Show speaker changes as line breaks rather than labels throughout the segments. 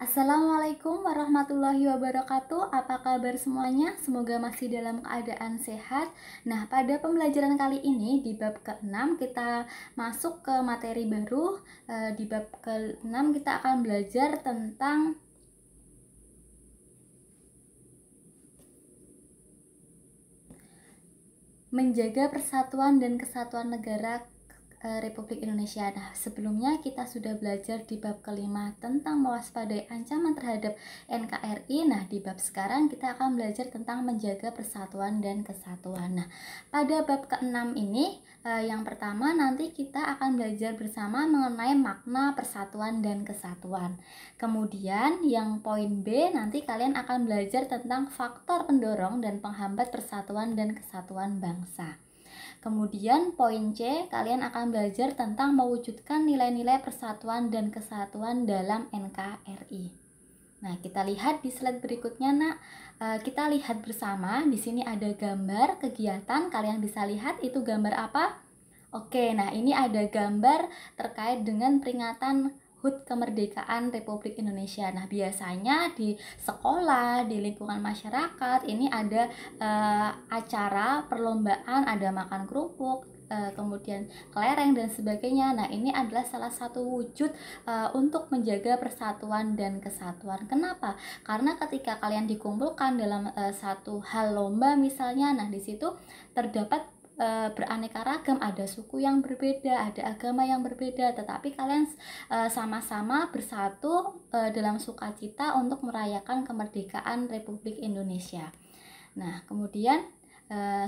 Assalamualaikum warahmatullahi wabarakatuh. Apa kabar semuanya? Semoga masih dalam keadaan sehat. Nah, pada pembelajaran kali ini di bab ke-6 kita masuk ke materi baru. Di bab ke-6 kita akan belajar tentang menjaga persatuan dan kesatuan negara Republik Indonesia. Nah, sebelumnya kita sudah belajar di bab kelima tentang mewaspadai ancaman terhadap NKRI. Nah, di bab sekarang kita akan belajar tentang menjaga persatuan dan kesatuan. Nah, pada bab keenam ini, yang pertama nanti kita akan belajar bersama mengenai makna persatuan dan kesatuan. Kemudian yang poin B nanti kalian akan belajar tentang faktor pendorong dan penghambat persatuan dan kesatuan bangsa. Kemudian poin C, kalian akan belajar tentang mewujudkan nilai-nilai persatuan dan kesatuan dalam NKRI. Nah, kita lihat di slide berikutnya, Nak. Kita lihat bersama, di sini ada gambar kegiatan, kalian bisa lihat itu gambar apa? Oke, nah ini ada gambar terkait dengan peringatan HUT kemerdekaan Republik Indonesia. Nah, biasanya di sekolah, di lingkungan masyarakat, ini ada acara perlombaan, ada makan kerupuk, kemudian kelereng dan sebagainya. Nah, ini adalah salah satu wujud untuk menjaga persatuan dan kesatuan. Kenapa? Karena ketika kalian dikumpulkan dalam satu hal lomba misalnya, nah di situ terdapat beraneka ragam, ada suku yang berbeda, ada agama yang berbeda, tetapi kalian sama-sama bersatu dalam sukacita untuk merayakan kemerdekaan Republik Indonesia. Nah, kemudian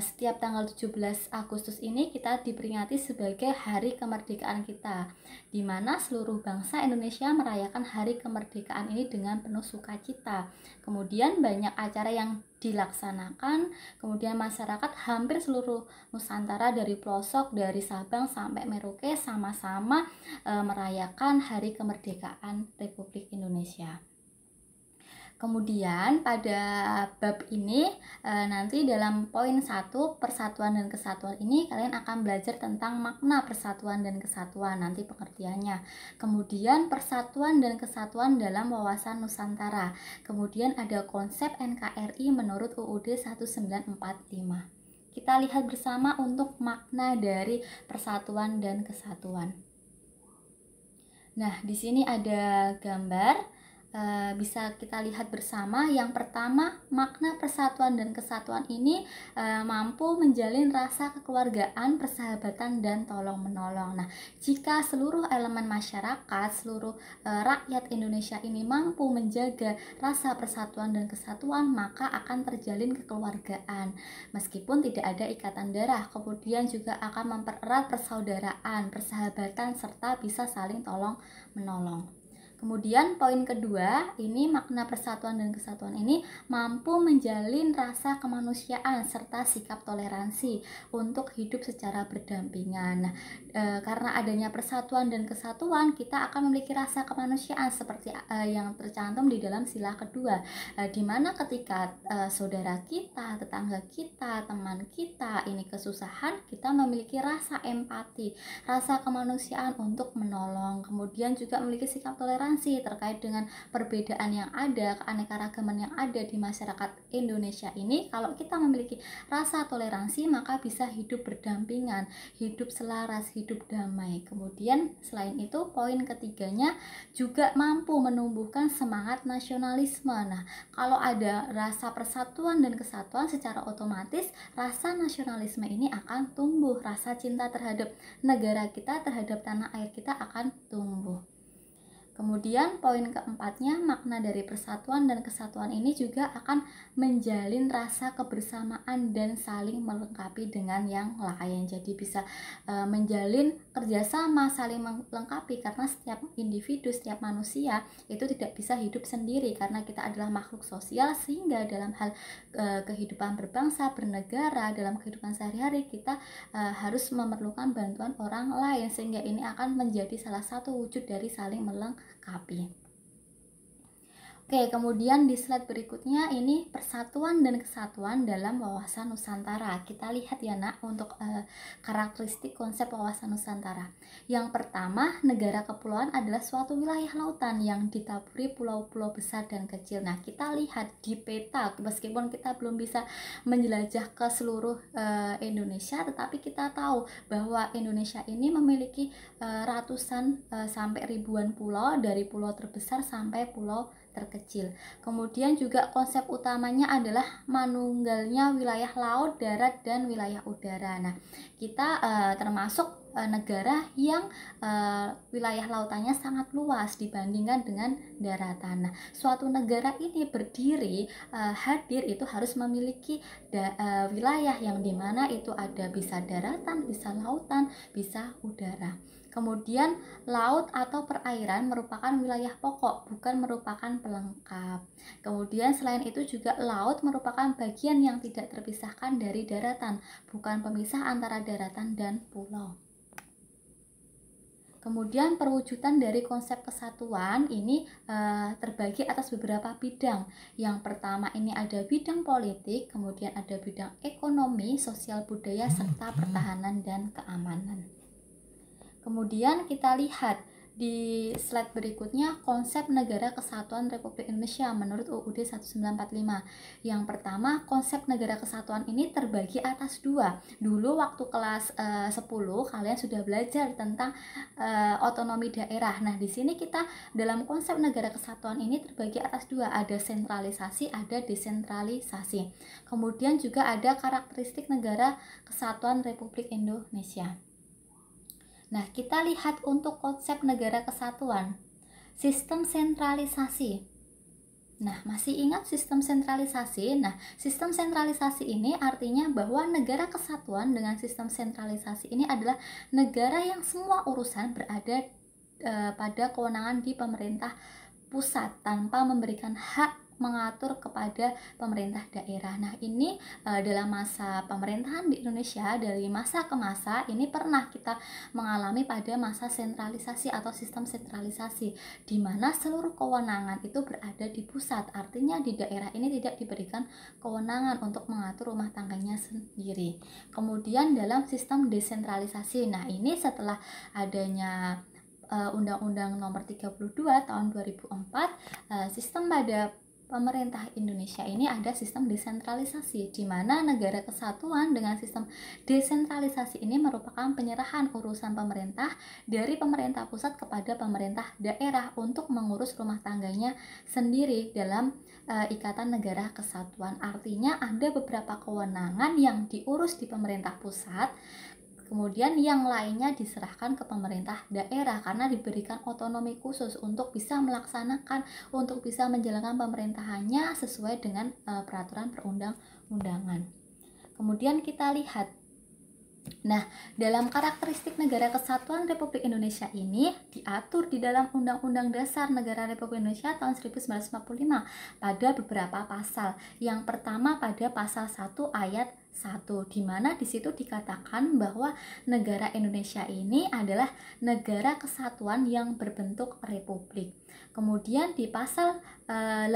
setiap tanggal 17 Agustus ini kita diperingati sebagai hari kemerdekaan kita, di mana seluruh bangsa Indonesia merayakan hari kemerdekaan ini dengan penuh sukacita. Kemudian banyak acara yang dilaksanakan, kemudian masyarakat hampir seluruh Nusantara dari pelosok, dari Sabang sampai Merauke sama-sama merayakan hari kemerdekaan Republik Indonesia. Kemudian pada bab ini nanti dalam poin 1 persatuan dan kesatuan ini kalian akan belajar tentang makna persatuan dan kesatuan, nanti pengertiannya. Kemudian persatuan dan kesatuan dalam wawasan Nusantara. Kemudian ada konsep NKRI menurut UUD 1945. Kita lihat bersama untuk makna dari persatuan dan kesatuan. Nah, di sini ada gambar. Bisa kita lihat bersama. Yang pertama, makna persatuan dan kesatuan ini mampu menjalin rasa kekeluargaan, persahabatan, dan tolong-menolong. Nah, jika seluruh elemen masyarakat, seluruh rakyat Indonesia ini mampu menjaga rasa persatuan dan kesatuan, maka akan terjalin kekeluargaan. Meskipun tidak ada ikatan darah, kemudian juga akan mempererat persaudaraan, persahabatan, serta bisa saling tolong-menolong. Kemudian poin kedua, ini makna persatuan dan kesatuan ini mampu menjalin rasa kemanusiaan serta sikap toleransi untuk hidup secara berdampingan. Nah, karena adanya persatuan dan kesatuan, kita akan memiliki rasa kemanusiaan seperti yang tercantum di dalam sila kedua, di mana ketika saudara kita, tetangga kita, teman kita ini kesusahan, kita memiliki rasa empati, rasa kemanusiaan untuk menolong. Kemudian juga memiliki sikap toleransi terkait dengan perbedaan yang ada, keanekaragaman yang ada di masyarakat Indonesia ini. Kalau kita memiliki rasa toleransi, maka bisa hidup berdampingan, hidup selaras, hidup damai. Kemudian selain itu, poin ketiganya juga mampu menumbuhkan semangat nasionalisme. Nah, kalau ada rasa persatuan dan kesatuan, secara otomatis rasa nasionalisme ini akan tumbuh, rasa cinta terhadap negara kita, terhadap tanah air kita akan tumbuh. Kemudian poin keempatnya, makna dari persatuan dan kesatuan ini juga akan menjalin rasa kebersamaan dan saling melengkapi dengan yang lain. Jadi bisa menjalin kerjasama, saling melengkapi, karena setiap individu, setiap manusia itu tidak bisa hidup sendiri, karena kita adalah makhluk sosial, sehingga dalam hal kehidupan berbangsa, bernegara, dalam kehidupan sehari-hari kita harus memerlukan bantuan orang lain, sehingga ini akan menjadi salah satu wujud dari saling melengkapi. Oke, kemudian di slide berikutnya ini persatuan dan kesatuan dalam wawasan Nusantara. Kita lihat ya nak untuk karakteristik konsep wawasan Nusantara. Yang pertama, negara kepulauan adalah suatu wilayah lautan yang ditaburi pulau-pulau besar dan kecil. Nah, kita lihat di peta, meskipun kita belum bisa menjelajah ke seluruh Indonesia, tetapi kita tahu bahwa Indonesia ini memiliki ratusan sampai ribuan pulau, dari pulau terbesar sampai pulau terkecil. Kemudian juga konsep utamanya adalah manunggalnya wilayah laut, darat, dan wilayah udara. Nah, kita termasuk negara yang wilayah lautannya sangat luas dibandingkan dengan daratan. Nah, suatu negara ini berdiri hadir itu harus memiliki wilayah yang dimana itu ada bisa daratan, bisa lautan, bisa udara. Kemudian laut atau perairan merupakan wilayah pokok, bukan merupakan pelengkap. Kemudian selain itu juga laut merupakan bagian yang tidak terpisahkan dari daratan, bukan pemisah antara daratan dan pulau. Kemudian perwujudan dari konsep kesatuan ini terbagi atas beberapa bidang. Yang pertama ini ada bidang politik, kemudian ada bidang ekonomi, sosial budaya, serta pertahanan dan keamanan. Kemudian kita lihat di slide berikutnya konsep Negara Kesatuan Republik Indonesia menurut UUD 1945. Yang pertama, konsep Negara Kesatuan ini terbagi atas dua. Dulu waktu kelas 10 kalian sudah belajar tentang otonomi daerah. Nah, di sini kita dalam konsep Negara Kesatuan ini terbagi atas dua, ada sentralisasi, ada desentralisasi. Kemudian juga ada karakteristik Negara Kesatuan Republik Indonesia. Nah, kita lihat untuk konsep negara kesatuan. Sistem sentralisasi. Nah, masih ingat sistem sentralisasi? Nah, sistem sentralisasi ini artinya bahwa negara kesatuan dengan sistem sentralisasi ini adalah negara yang semua urusan berada pada kewenangan di pemerintah pusat tanpa memberikan hak mengatur kepada pemerintah daerah. Nah, ini dalam masa pemerintahan di Indonesia dari masa ke masa ini pernah kita mengalami pada masa sentralisasi atau sistem sentralisasi di mana seluruh kewenangan itu berada di pusat. Artinya di daerah ini tidak diberikan kewenangan untuk mengatur rumah tangganya sendiri. Kemudian dalam sistem desentralisasi. Nah, ini setelah adanya Undang-Undang Nomor 32 tahun 2004, sistem pada pemerintah Indonesia ini ada sistem desentralisasi, di mana negara kesatuan dengan sistem desentralisasi ini merupakan penyerahan urusan pemerintah dari pemerintah pusat kepada pemerintah daerah untuk mengurus rumah tangganya sendiri dalam ikatan negara kesatuan. Artinya ada beberapa kewenangan yang diurus di pemerintah pusat, kemudian yang lainnya diserahkan ke pemerintah daerah karena diberikan otonomi khusus untuk bisa melaksanakan, untuk bisa menjalankan pemerintahannya sesuai dengan peraturan perundang-undangan. Kemudian kita lihat, nah, dalam karakteristik Negara Kesatuan Republik Indonesia ini diatur di dalam Undang-Undang Dasar Negara Republik Indonesia tahun 1945 pada beberapa pasal. Yang pertama pada pasal 1 ayat 1, di mana di situ dikatakan bahwa negara Indonesia ini adalah negara kesatuan yang berbentuk republik. Kemudian di pasal 18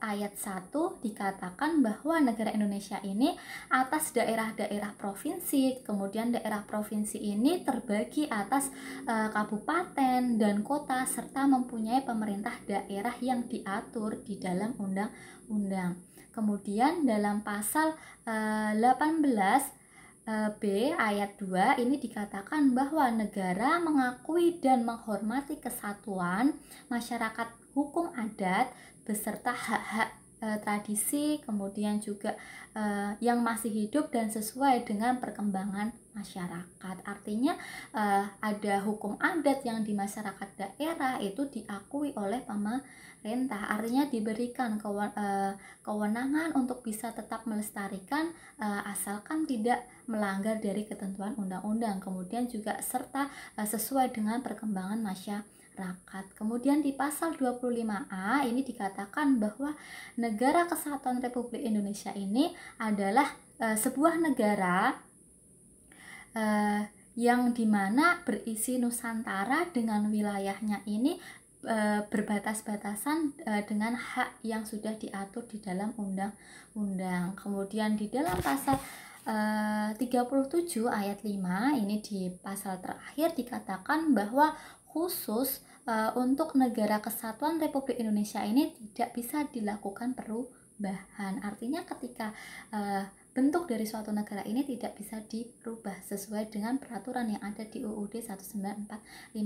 ayat 1 dikatakan bahwa negara Indonesia ini atas daerah-daerah provinsi, kemudian daerah provinsi ini terbagi atas kabupaten dan kota serta mempunyai pemerintah daerah yang diatur di dalam undang-undang. Kemudian dalam pasal 18 B ayat 2 ini dikatakan bahwa negara mengakui dan menghormati kesatuan masyarakat hukum adat beserta hak-hak tradisi, kemudian juga yang masih hidup dan sesuai dengan perkembangan masyarakat. Artinya ada hukum adat yang di masyarakat daerah itu diakui oleh pemerintah, artinya diberikan kewenangan untuk bisa tetap melestarikan asalkan tidak melanggar dari ketentuan undang-undang, kemudian juga serta sesuai dengan perkembangan masyarakat. Kemudian di pasal 25A ini dikatakan bahwa Negara Kesatuan Republik Indonesia ini adalah sebuah negara yang dimana berisi Nusantara dengan wilayahnya ini berbatas-batasan dengan hak yang sudah diatur di dalam undang-undang. Kemudian di dalam pasal 37 ayat 5 ini di pasal terakhir dikatakan bahwa khusus untuk negara kesatuan Republik Indonesia ini tidak bisa dilakukan perubahan. Artinya ketika bentuk dari suatu negara ini tidak bisa dirubah sesuai dengan peraturan yang ada di UUD 1945.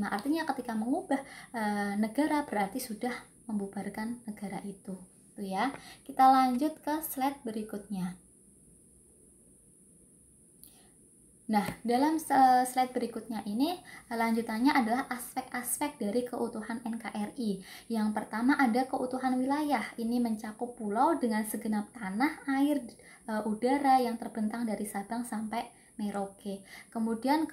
Artinya ketika mengubah negara berarti sudah membubarkan negara itu. Tuh ya. Kita lanjut ke slide berikutnya. Nah, dalam slide berikutnya ini lanjutannya adalah aspek-aspek dari keutuhan NKRI. Yang pertama ada keutuhan wilayah. Ini mencakup pulau dengan segenap tanah, air, udara yang terbentang dari Sabang sampai Merauke. Kemudian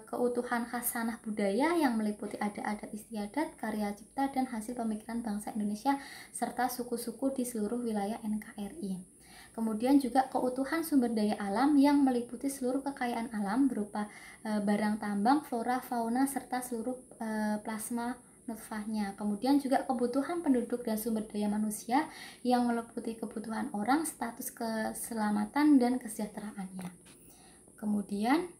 keutuhan khasanah budaya yang meliputi adat istiadat, karya cipta, dan hasil pemikiran bangsa Indonesia serta suku-suku di seluruh wilayah NKRI. Kemudian juga keutuhan sumber daya alam yang meliputi seluruh kekayaan alam berupa barang tambang, flora, fauna, serta seluruh plasma nutfahnya. Kemudian juga kebutuhan penduduk dan sumber daya manusia yang meliputi kebutuhan orang, status keselamatan dan kesejahteraannya. Kemudian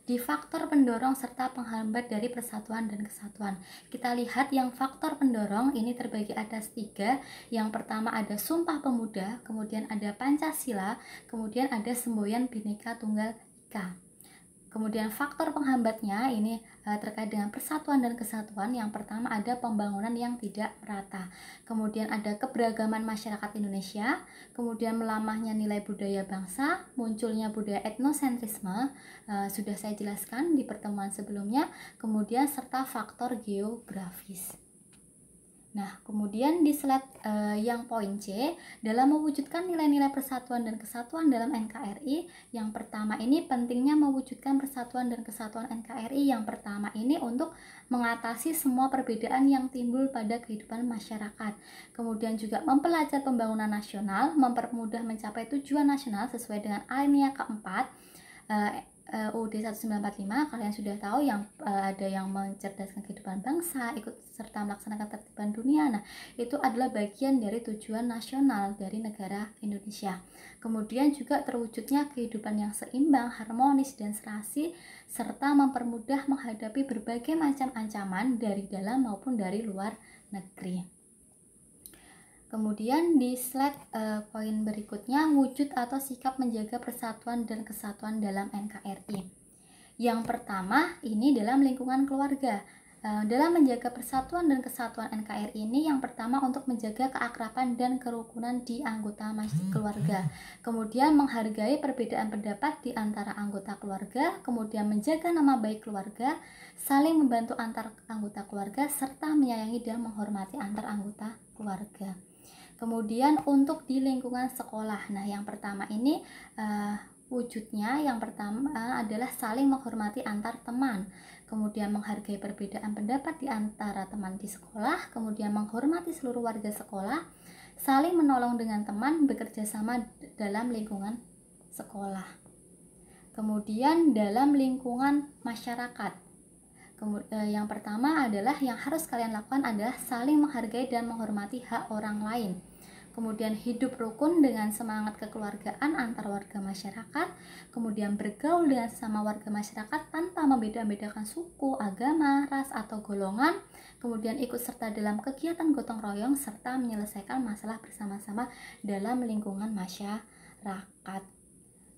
di faktor pendorong serta penghambat dari persatuan dan kesatuan. Kita lihat yang faktor pendorong ini terbagi atas 3. Yang pertama ada Sumpah Pemuda, kemudian ada Pancasila, kemudian ada Semboyan Bhinneka Tunggal Ika. Kemudian faktor penghambatnya ini terkait dengan persatuan dan kesatuan. Yang pertama ada pembangunan yang tidak merata. Kemudian ada keberagaman masyarakat Indonesia. Kemudian melamahnya nilai budaya bangsa, munculnya budaya etnosentrisme, sudah saya jelaskan di pertemuan sebelumnya. Kemudian serta faktor geografis. Nah, kemudian di slide yang poin C, dalam mewujudkan nilai-nilai persatuan dan kesatuan dalam NKRI, yang pertama ini pentingnya mewujudkan persatuan dan kesatuan NKRI. Yang pertama ini untuk mengatasi semua perbedaan yang timbul pada kehidupan masyarakat. Kemudian juga mempelajari pembangunan nasional, mempermudah mencapai tujuan nasional sesuai dengan alinea keempat UUD 1945. Kalian sudah tahu yang ada yang mencerdaskan kehidupan bangsa, ikut serta melaksanakan ketertiban dunia. Nah, itu adalah bagian dari tujuan nasional dari negara Indonesia. Kemudian juga terwujudnya kehidupan yang seimbang, harmonis, dan serasi, serta mempermudah menghadapi berbagai macam ancaman dari dalam maupun dari luar negeri. Kemudian di slide poin berikutnya, wujud atau sikap menjaga persatuan dan kesatuan dalam NKRI. Yang pertama ini dalam lingkungan keluarga. Dalam menjaga persatuan dan kesatuan NKRI ini, yang pertama untuk menjaga keakraban dan kerukunan di anggota keluarga. Kemudian menghargai perbedaan pendapat di antara anggota keluarga. Kemudian menjaga nama baik keluarga, saling membantu antar anggota keluarga, serta menyayangi dan menghormati antar anggota keluarga. Kemudian untuk di lingkungan sekolah, nah yang pertama ini wujudnya yang pertama adalah saling menghormati antar teman, kemudian menghargai perbedaan pendapat di antara teman di sekolah, kemudian menghormati seluruh warga sekolah, saling menolong dengan teman, bekerja sama dalam lingkungan sekolah. Kemudian dalam lingkungan masyarakat, yang pertama adalah yang harus kalian lakukan adalah saling menghargai dan menghormati hak orang lain. Kemudian hidup rukun dengan semangat kekeluargaan antar warga masyarakat. Kemudian bergaul dengan sesama warga masyarakat tanpa membeda-bedakan suku, agama, ras, atau golongan. Kemudian ikut serta dalam kegiatan gotong royong serta menyelesaikan masalah bersama-sama dalam lingkungan masyarakat.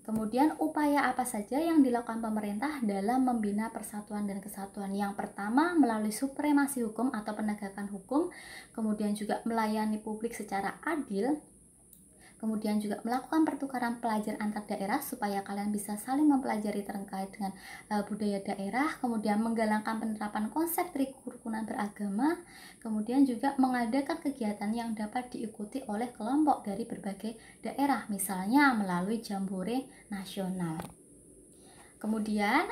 Kemudian upaya apa saja yang dilakukan pemerintah dalam membina persatuan dan kesatuan? Yang pertama melalui supremasi hukum atau penegakan hukum, kemudian juga melayani publik secara adil, kemudian juga melakukan pertukaran pelajar antar daerah supaya kalian bisa saling mempelajari terkait dengan budaya daerah, kemudian menggalakkan penerapan konsep kerukunan beragama, kemudian juga mengadakan kegiatan yang dapat diikuti oleh kelompok dari berbagai daerah, misalnya melalui jambore nasional. Kemudian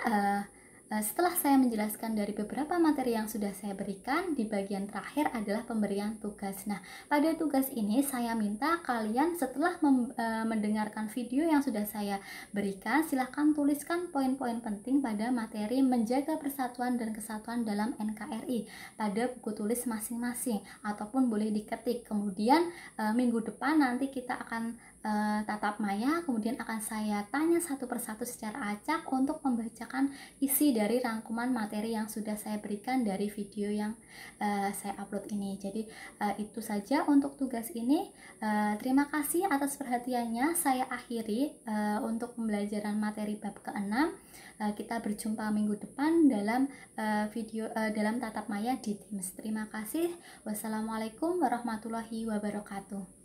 Setelah saya menjelaskan dari beberapa materi yang sudah saya berikan, di bagian terakhir adalah pemberian tugas. Nah, pada tugas ini saya minta kalian setelah mendengarkan video yang sudah saya berikan, silahkan tuliskan poin-poin penting pada materi menjaga persatuan dan kesatuan dalam NKRI pada buku tulis masing-masing, ataupun boleh diketik. Kemudian minggu depan nanti kita akan tatap maya, kemudian akan saya tanya satu persatu secara acak untuk membacakan isi dari rangkuman materi yang sudah saya berikan dari video yang saya upload ini. Jadi itu saja untuk tugas ini. Terima kasih atas perhatiannya. Saya akhiri untuk pembelajaran materi bab ke-6. Kita berjumpa minggu depan dalam dalam tatap maya di Teams. Terima kasih. Wassalamualaikum warahmatullahi wabarakatuh.